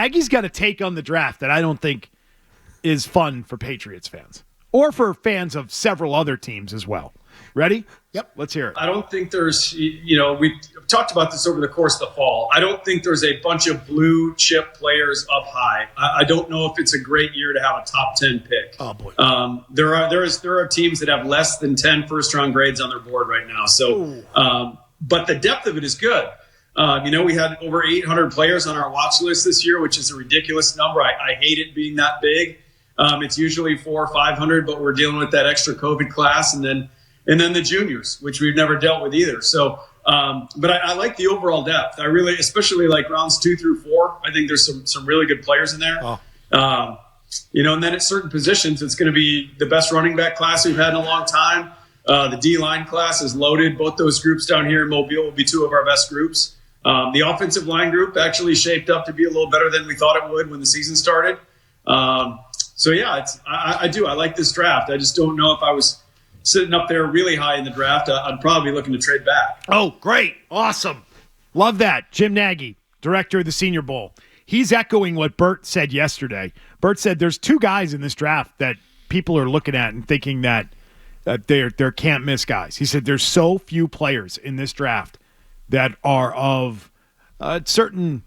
Nagy's got a take on the draft that I don't think is fun for Patriots fans or for fans of several other teams as well. Ready? Yep. Let's hear it. I don't think there's, we talked about this over the course of the fall. I don't think there's a bunch of blue chip players up high. I don't know if it's a great year to have a top 10 pick. Oh, boy. There are teams that have less than 10 first-round grades on their board right now. So, but the depth of it is good. We had over 800 players on our watch list this year, which is a ridiculous number. I hate it being that big. It's usually 400 or 500, but we're dealing with that extra COVID class, and then the juniors, which we've never dealt with either. So, but I like the overall depth. I really, especially like rounds 2 through 4, I think there's some really good players in there. And then at certain positions, it's going to be the best running back class we've had in a long time. The D-line class is loaded. Both those groups down here in Mobile will be 2 of our best groups. The offensive line group actually shaped up to be a little better than we thought it would when the season started. I like this draft. I just don't know if I was sitting up there really high in the draft. I'd probably be looking to trade back. Oh, great. Awesome. Love that. Jim Nagy, director of the Senior Bowl. He's echoing what Bert said yesterday. Bert said there's 2 guys in this draft that people are looking at and thinking that they're can't miss guys. He said there's so few players in this draft that are of a certainty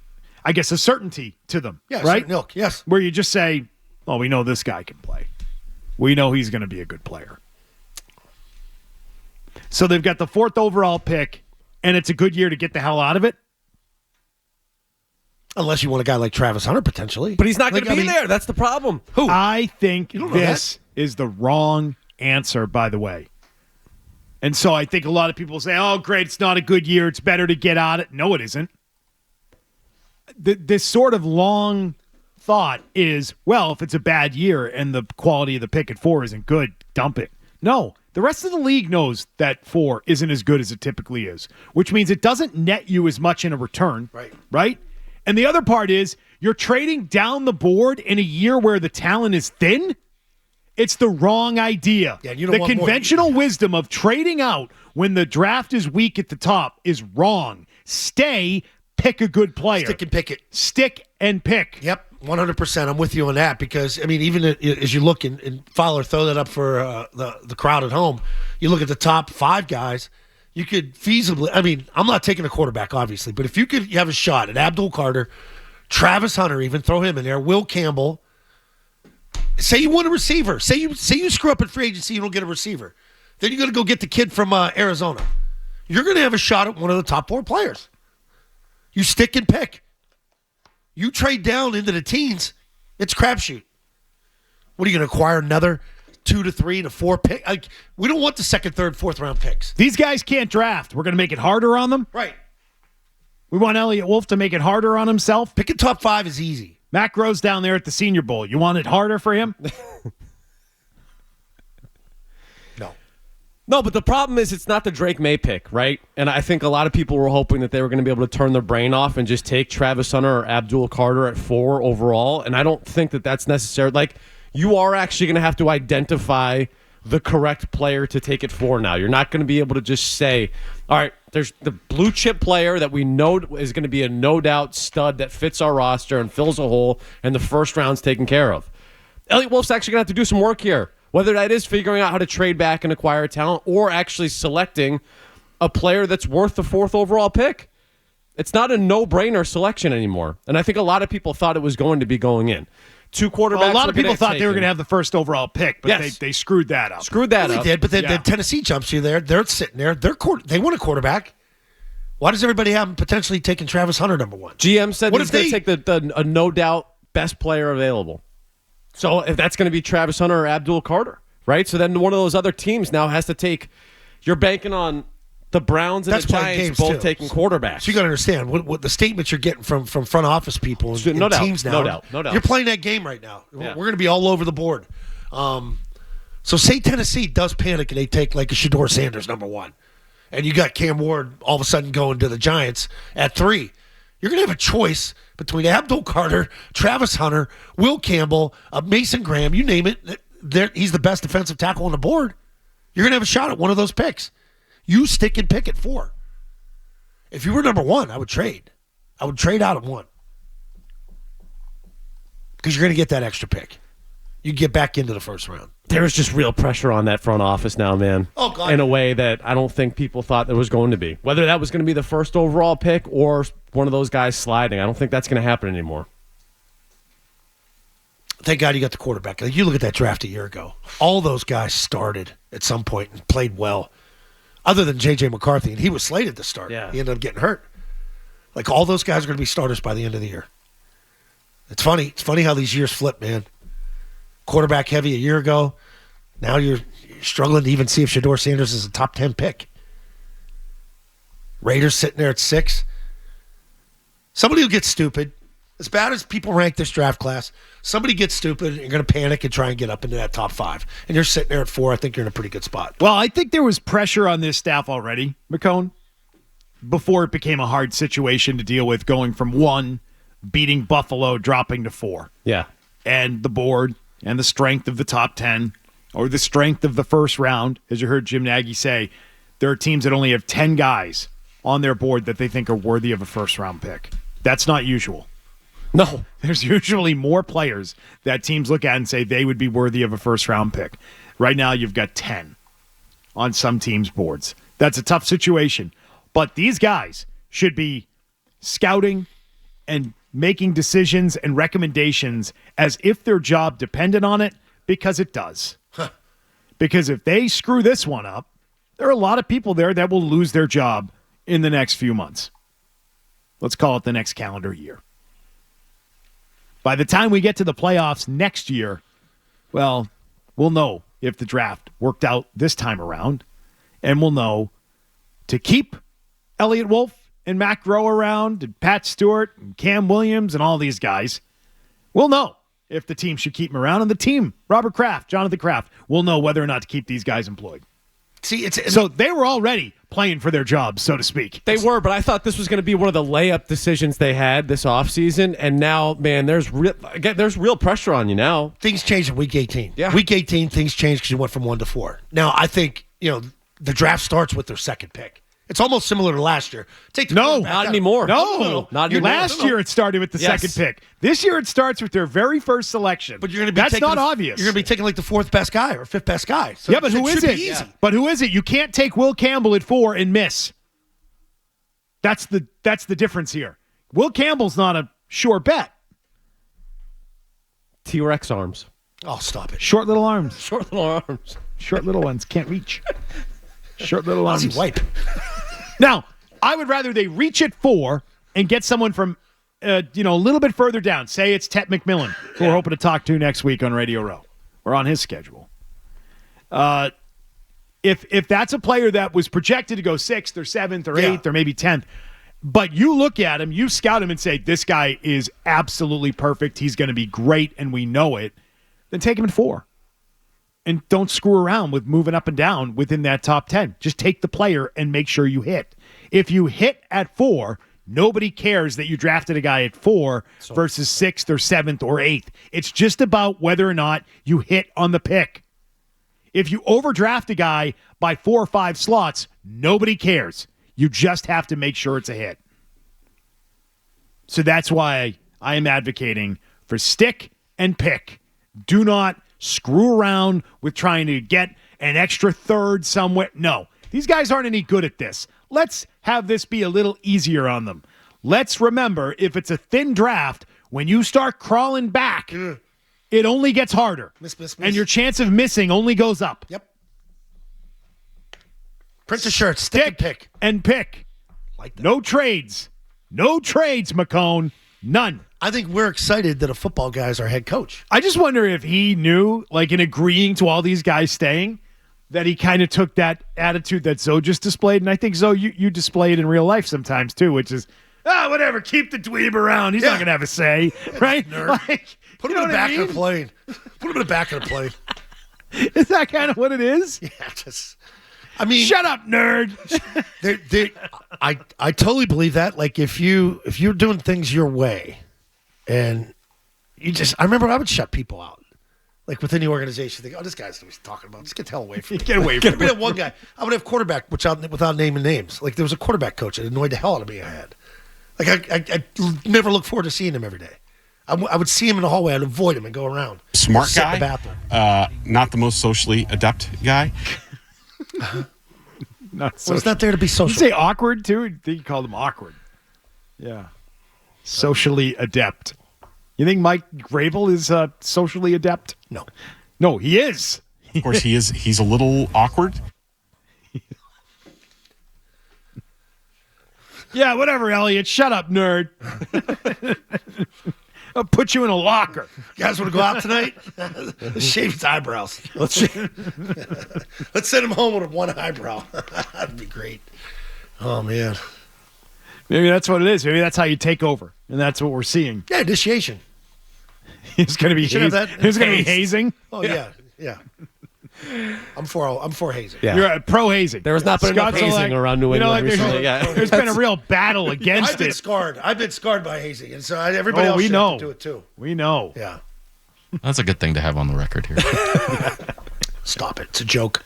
to them. Yeah, right? Milk, yes. Where you just say, well, we know this guy can play. We know he's going to be a good player. So they've got the 4th overall pick, and it's a good year to get the hell out of it. Unless you want a guy like Travis Hunter, potentially. But he's not going to be there. That's the problem. Who? I think this is the wrong answer, by the way. And so I think a lot of people say, oh, great, it's not a good year. It's better to get out it. No, it isn't. This sort of long thought is, well, if it's a bad year and the quality of the pick at 4 isn't good, dump it. No, the rest of the league knows that 4 isn't as good as it typically is, which means it doesn't net you as much in a return. Right? And the other part is you're trading down the board in a year where the talent is thin. It's the wrong idea. Yeah, you don't the want conventional wisdom of trading out when the draft is weak at the top is wrong. Stay, pick a good player. Stick and pick it. Stick and pick. Yep, 100%. I'm with you on that because, even as you look and Fowler, throw that up for the crowd at home, you look at the top 5 guys, you could feasibly, I'm not taking a quarterback, obviously, but if you could have a shot at Abdul Carter, Travis Hunter, even throw him in there, Will Campbell. Say you want a receiver. Say you screw up in free agency, you don't get a receiver. Then you're going to go get the kid from Arizona. You're going to have a shot at one of the top 4 players. You stick and pick. You trade down into the teens, it's crapshoot. What are you going to acquire another 2 to 3 to 4 pick? We don't want the 2nd, 3rd, 4th round picks. These guys can't draft. We're going to make it harder on them. Right. We want Elliott Wolf to make it harder on himself. Picking top 5 is easy. Mac Rose down there at the Senior Bowl. You want it harder for him? No, but the problem is it's not the Drake May pick, right? And I think a lot of people were hoping that they were going to be able to turn their brain off and just take Travis Hunter or Abdul Carter at 4 overall. And I don't think that that's necessary. Like, you are actually going to have to identify the correct player to take it 4 now. You're not going to be able to just say, all right, there's the blue chip player that we know is going to be a no-doubt stud that fits our roster and fills a hole, and the first round's taken care of. Elliott Wolf's actually going to have to do some work here, whether that is figuring out how to trade back and acquire talent or actually selecting a player that's worth the 4th overall pick. It's not a no-brainer selection anymore, and I think a lot of people thought it was going to be going in. 2 quarterbacks. Well, a lot of people thought they were going to have the 1st overall pick, but yes. they screwed that up. They did, but then Tennessee jumps you there. They're sitting there. They want a quarterback. Why does everybody have them potentially taking Travis Hunter number 1? GM said he's going to take a no-doubt best player available. So if that's going to be Travis Hunter or Abdul Carter, right? So then one of those other teams now has to take – you're banking on the Browns and the Giants both taking quarterbacks. So you got to understand what the statements you're getting from front office people and teams now. No doubt. You're playing that game right now. Yeah. We're going to be all over the board. So say Tennessee does panic and they take like a Shedeur Sanders number 1, and you got Cam Ward all of a sudden going to the Giants at 3. You're going to have a choice between Abdul Carter, Travis Hunter, Will Campbell, Mason Graham, you name it. He's the best defensive tackle on the board. You're going to have a shot at one of those picks. You stick and pick at 4. If you were number 1, I would trade. I would trade out at 1. because you're going to get that extra pick. You get back into the first round. There's just real pressure on that front office now, man. Oh, God. In a way that I don't think people thought there was going to be. Whether that was going to be the first overall pick or one of those guys sliding, I don't think that's going to happen anymore. Thank God you got the quarterback. You look at that draft a year ago. All those guys started at some point and played well. Other than J.J. McCarthy, and he was slated to start. Yeah. He ended up getting hurt. Like, all those guys are going to be starters by the end of the year. It's funny. It's funny how these years flip, man. Quarterback heavy a year ago. Now you're struggling to even see if Shedeur Sanders is a top 10 pick. Raiders sitting there at 6. Somebody will get stupid. As bad as people rank this draft class, somebody gets stupid and you're going to panic and try and get up into that top 5. And you're sitting there at 4. I think you're in a pretty good spot. Well, I think there was pressure on this staff already, McCone, before it became a hard situation to deal with, going from 1, beating Buffalo, dropping to 4. Yeah. And the board and the strength of the top 10 or the strength of the first round, as you heard Jim Nagy say, there are teams that only have 10 guys on their board that they think are worthy of a first-round pick. That's not usual. No. There's usually more players that teams look at and say they would be worthy of a first-round pick. Right now, you've got 10 on some teams' boards. That's a tough situation. But these guys should be scouting and making decisions and recommendations as if their job depended on it, because it does. Because if they screw this one up, there are a lot of people there that will lose their job in the next few months. Let's call it the next calendar year. By the time we get to the playoffs next year, well, we'll know if the draft worked out this time around, and we'll know to keep Elliott Wolf and Matt Groh around and Pat Stewart and Cam Williams and all these guys. We'll know if the team should keep them around, and the team, Robert Kraft, Jonathan Kraft, will know whether or not to keep these guys employed. See, so they were already playing for their jobs, so to speak. They were, but I thought this was going to be one of the layup decisions they had this offseason, and now, man, there's real pressure on you now. Things changed in Week 18. Yeah. Week 18, things changed because you went from 1 to 4. Now, I think, the draft starts with their second pick. It's almost similar to last year. Take the quarterback not out. anymore. No, not anymore. Last year it started with the second pick. This year it starts with their very first selection. But you're going to be That's taking not obvious. You're going to be taking like the 4th best guy or 5th best guy. So yeah, but who is it? Easy. But who is it? You can't take Will Campbell at 4 and miss. That's the difference here. Will Campbell's not a sure bet. T-Rex arms. Oh, stop it. Short little arms. Short little arms. Short little ones. Can't reach. Short little How's he arms. wipe? Now, I would rather they reach at 4 and get someone from, a little bit further down. Say it's Tet McMillan, who we're hoping to talk to next week on Radio Row. We're on his schedule. If that's a player that was projected to go 6th or 7th or 8th or maybe 10th, but you look at him, you scout him and say, this guy is absolutely perfect, he's going to be great, and we know it, then take him at 4. And don't screw around with moving up and down within that top 10. Just take the player and make sure you hit. If you hit at 4, nobody cares that you drafted a guy at 4 versus 6th or 7th or 8th. It's just about whether or not you hit on the pick. If you overdraft a guy by 4 or 5 slots, nobody cares. You just have to make sure it's a hit. So that's why I am advocating for stick and pick. Do not screw around with trying to get an extra 3rd somewhere. No, these guys aren't any good at this. Let's have this be a little easier on them. Let's remember, if it's a thin draft, when you start crawling back, it only gets harder. Miss. And your chance of missing only goes up. Yep. Print the shirt, stick and pick. And pick. Like that. No trades. No trades, McCone. None. I think we're excited that a football guy is our head coach. I just wonder if he knew, like in agreeing to all these guys staying, that he kind of took that attitude that Zoe just displayed. And I think, Zoe, you display it in real life sometimes too, which is, whatever, keep the dweeb around. He's not going to have a say, right? Like, Put him in the back of the plane. Put him in the back of the plane. Is that kind of what it is? Yeah, shut up, nerd. I totally believe that. Like if you're doing things your way, and I remember I would shut people out, like within the organization. Think, this guy's what he's talking about. Just get the hell away from me. Get away from me. One guy, I would have quarterback, without naming names. Like there was a quarterback coach that annoyed the hell out of me. I had, like I never look forward to seeing him every day. I would see him in the hallway. I'd avoid him and go around. Smart Sit in guy. the bathroom. Not the most socially adept guy. Not so. Well, it's not there to be Did social. you say awkward too? I think you called him awkward. Yeah. Socially adept. You think Mike Grable is socially adept? No. No, he is. Of course, he is. He's a little awkward. Yeah, whatever, Elliot. Shut up, nerd. I'll put you in a locker. You guys want to go out tonight? Let's shave his eyebrows. Let's send him home with one eyebrow. That'd be great. Oh, man. Maybe that's what it is. Maybe that's how you take over, and that's what we're seeing. Yeah, initiation. It's going to be Should have that. There's going to be hazing. Oh, yeah. I'm for hazing. Yeah. You're pro hazing. There has not been enough Scott Zolak, hazing around New England recently. There's been a real battle against I've been it. scarred. I've been scarred by hazing, and so everybody else we should know. have to do it too. We know. Yeah. That's a good thing to have on the record here. Stop it. It's a joke.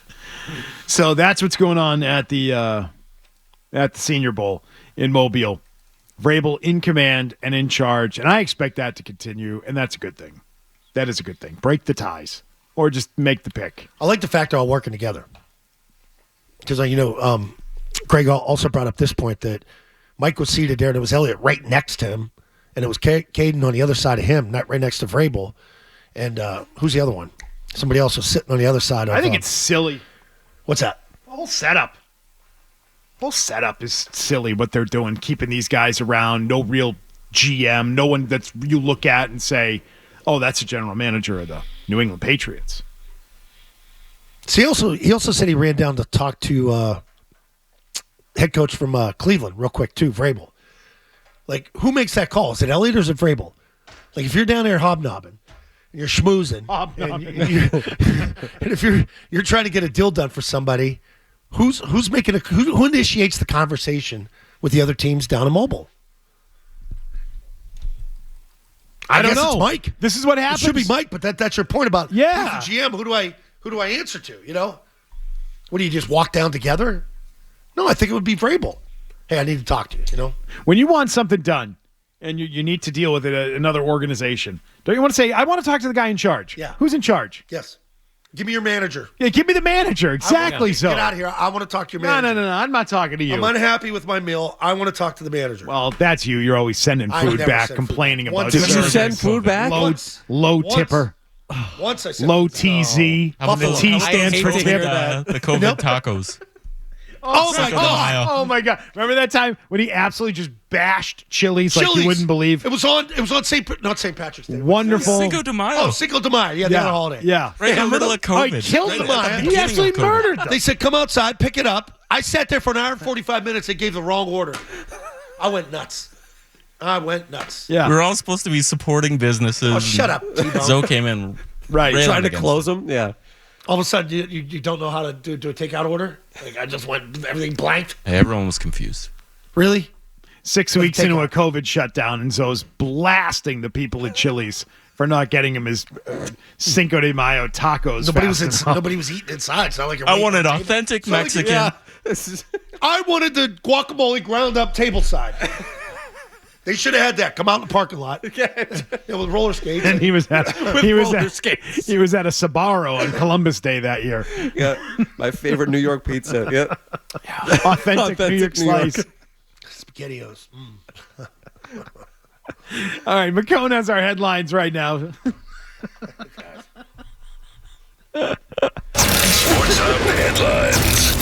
So that's what's going on at the Senior Bowl in Mobile. Vrabel in command and in charge, and I expect that to continue, and that's a good thing. That is a good thing. Break the ties, or just make the pick. I like the fact they're all working together. Because, Greg also brought up this point that Mike was seated there, and it was Elliott right next to him, and it was Caden on the other side of him, not right next to Vrabel. And who's the other one? Somebody else was sitting on the other side of I think it's silly. What's that? The whole setup. Whole setup is silly what they're doing, keeping these guys around. No real GM, no one that's you look at and say, "Oh, that's a general manager of the New England Patriots." See, he also said he ran down to talk to head coach from Cleveland real quick too, Vrabel. Like, who makes that call? Is it Elliott or is it Vrabel? Like, if you're down there hobnobbing and you're schmoozing, and if you're trying to get a deal done for somebody, who initiates the conversation with the other teams down in Mobile? I don't guess know. It's Mike. This is what It happens. should be Mike, but that's your point about Yeah. who's the GM. Who do I answer to? You know, what do you just walk down together? No, I think it would be Vrabel. Hey, I need to talk to you. You know, When you want something done and you need to deal with it at another organization, don't you want to say, "I want to talk to the guy in charge"? Yeah. Who's in charge? yes. Give me your manager. Yeah, give me the manager. Exactly. So Get out of here. I want to talk to your No, manager. no. I'm not talking to you. I'm unhappy with my meal. I want to talk to the manager. Well, that's you. You're always sending I food never back, send food complaining back. about Once it. I Did you Sure. send food back? Low tipper, Once I said low TZ. How about The T stands for the tip. COVID Nope. tacos? Oh Cinco de Mayo. Oh my God! Remember that time when he absolutely just bashed Chili's like you wouldn't believe? It was on not St. Patrick's Day. Wonderful. Cinco de Mayo. Oh, Cinco de Mayo. Yeah, the other holiday. Yeah. Right in the middle of Oh, he COVID. killed Right them. at the He beginning actually of COVID. murdered them. They said, come outside, pick it up. I sat there for an hour and 45 minutes. They gave the wrong order. I went nuts. Yeah. We were all supposed to be supporting businesses. Oh, shut up, T-Bone. Zoe came in. Right. Right. Trying to against close them? Yeah. All of a sudden, you don't know how to do a takeout order? Like, I just went, everything blanked. Hey, everyone was confused. Really? 6 weeks into a COVID shutdown, and Zoe's blasting the people at Chili's for not getting him his Cinco de Mayo tacos. Nobody was eating inside. It's not like you're I waiting wanted on table. authentic It's not like Mexican. I wanted the guacamole ground up table side. They should have had that. Come out in the parking lot. With roller skates. And he was at roller skates. he was at a Sbarro on Columbus Day that year. Yeah. My favorite New York pizza. Yeah. Authentic New York New York. slice. SpaghettiOs. All right, McCone has our headlines right now. Sports Hub headlines.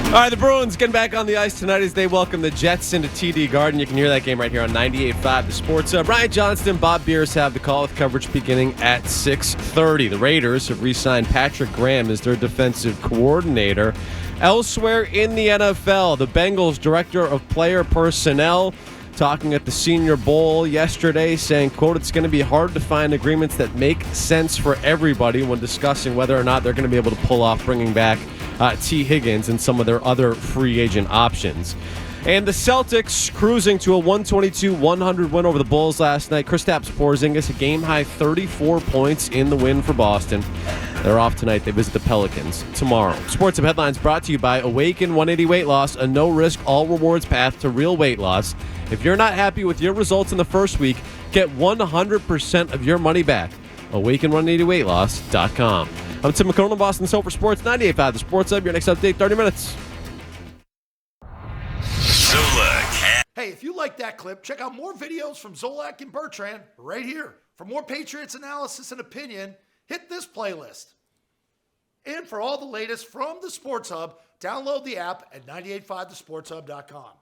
All right, the Bruins getting back on the ice tonight as they welcome the Jets into TD Garden. You can hear that game right here on 98.5 The Sports Hub. Brian Johnston, Bob Beers have the call with coverage beginning at 6:30. The Raiders have re-signed Patrick Graham as their defensive coordinator. Elsewhere in the NFL, the Bengals director of player personnel talking at the Senior Bowl yesterday, saying, quote, "It's going to be hard to find agreements that make sense for everybody when discussing whether or not they're going to be able to pull off bringing back T. Higgins and some of their other free agent options." And the Celtics cruising to a 122-100 win over the Bulls last night. Kristaps Porzingis, a game-high 34 points in the win for Boston. They're off tonight. They visit the Pelicans tomorrow. Sports Hub Headlines brought to you by Awaken 180 Weight Loss, a no-risk, all-rewards path to real weight loss. If you're not happy with your results in the first week, get 100% of your money back. Awaken180weightloss.com. I'm Tim McConnell, Boston Soap for Sports 98.5. The Sports Hub, your next update, 30 minutes. Zolak. Hey, if you like that clip, check out more videos from Zolak and Bertrand right here. For more Patriots analysis and opinion, hit this playlist. And for all the latest from the Sports Hub, download the app at 985thesportshub.com.